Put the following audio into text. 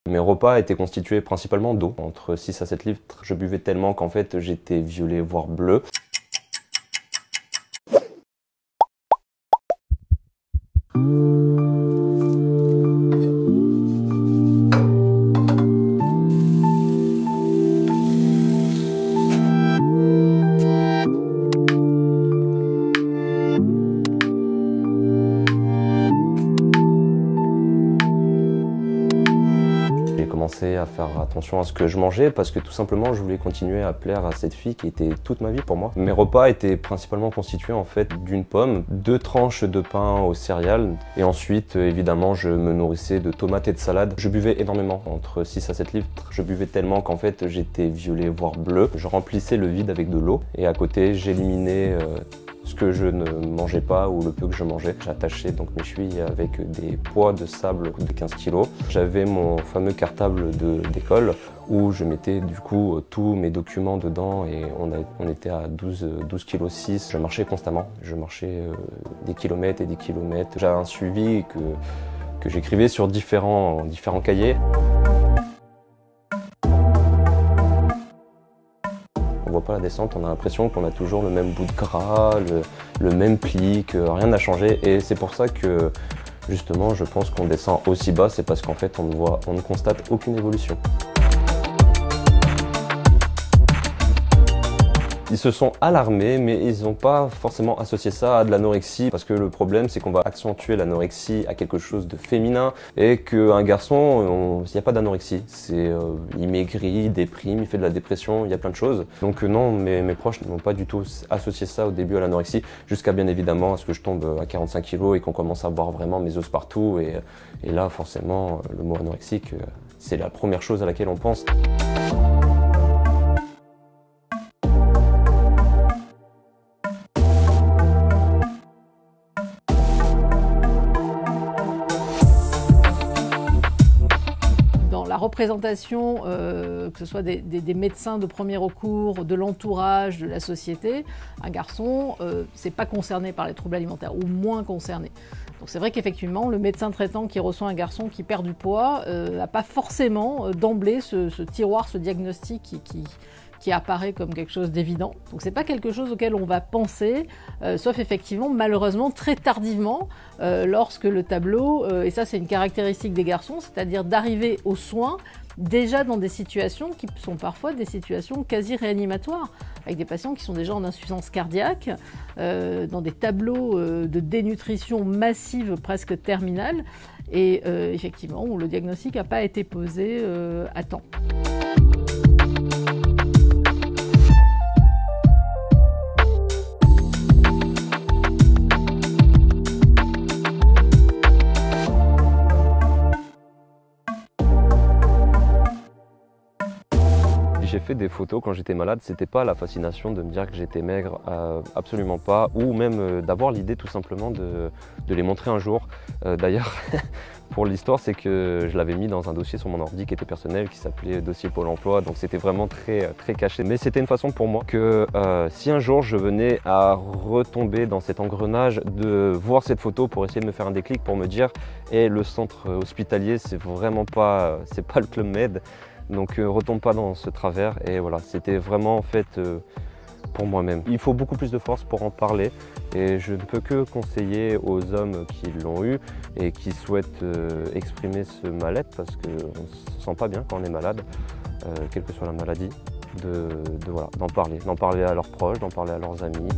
Mes repas étaient constitués principalement d'eau, entre 6 à 7 litres. Je buvais tellement qu'en fait j'étais violet voire bleu. J'ai commencé à faire attention à ce que je mangeais parce que tout simplement je voulais continuer à plaire à cette fille qui était toute ma vie pour moi. Mes repas étaient principalement constitués en fait d'une pomme, 2 tranches de pain aux céréales et ensuite évidemment je me nourrissais de tomates et de salade. Je buvais énormément, entre 6 à 7 litres. Je buvais tellement qu'en fait j'étais violet voire bleu. Je remplissais le vide avec de l'eau et à côté j'éliminais ce que je ne mangeais pas ou le peu que je mangeais. J'attachais donc mes chevilles avec des poids de sable de 15 kg. J'avais mon fameux cartable d'école où je mettais du coup tous mes documents dedans et on était à 12,6 kg. Je marchais constamment, je marchais des kilomètres et des kilomètres. J'avais un suivi que j'écrivais sur différents cahiers. On voit pas la descente, on a l'impression qu'on a toujours le même bout de gras, le même pli, que rien n'a changé. Et c'est pour ça que justement je pense qu'on descend aussi bas, c'est parce qu'en fait on ne constate aucune évolution. Ils se sont alarmés, mais ils n'ont pas forcément associé ça à de l'anorexie, parce que le problème c'est qu'on va accentuer l'anorexie à quelque chose de féminin, et qu'un garçon, il n'y a pas d'anorexie. Il maigrit, il déprime, il fait de la dépression, il y a plein de choses. Donc non, mes proches n'ont pas du tout associé ça au début à l'anorexie, jusqu'à bien évidemment à ce que je tombe à 45 kg et qu'on commence à voir vraiment mes os partout, et là forcément le mot anorexique, c'est la première chose à laquelle on pense. La représentation, que ce soit des médecins de premier recours, de l'entourage, de la société, un garçon, c'est pas concerné par les troubles alimentaires, ou moins concerné. Donc c'est vrai qu'effectivement, le médecin traitant qui reçoit un garçon qui perd du poids n'a pas forcément d'emblée ce tiroir, ce diagnostic qui apparaît comme quelque chose d'évident. Donc c'est pas quelque chose auquel on va penser, sauf effectivement, malheureusement, très tardivement, lorsque le tableau, et ça c'est une caractéristique des garçons, c'est-à-dire d'arriver aux soins déjà dans des situations qui sont parfois des situations quasi réanimatoires, avec des patients qui sont déjà en insuffisance cardiaque, dans des tableaux de dénutrition massive presque terminale, et effectivement où le diagnostic n'a pas été posé à temps. J'ai fait des photos quand j'étais malade, c'était pas la fascination de me dire que j'étais maigre, absolument pas, ou même d'avoir l'idée tout simplement de les montrer un jour. D'ailleurs, pour l'histoire, c'est que je l'avais mis dans un dossier sur mon ordi qui était personnel, qui s'appelait dossier Pôle emploi, donc c'était vraiment très caché. Mais c'était une façon pour moi que si un jour je venais à retomber dans cet engrenage, de voir cette photo pour essayer de me faire un déclic, pour me dire le centre hospitalier, c'est vraiment pas, c'est pas le Club Med. Donc retombe pas dans ce travers, et voilà, c'était vraiment en fait pour moi-même. Il faut beaucoup plus de force pour en parler, et je ne peux que conseiller aux hommes qui l'ont eu et qui souhaitent exprimer ce mal-être, parce qu'on ne se sent pas bien quand on est malade, quelle que soit la maladie, d'en parler à leurs proches, d'en parler à leurs amis.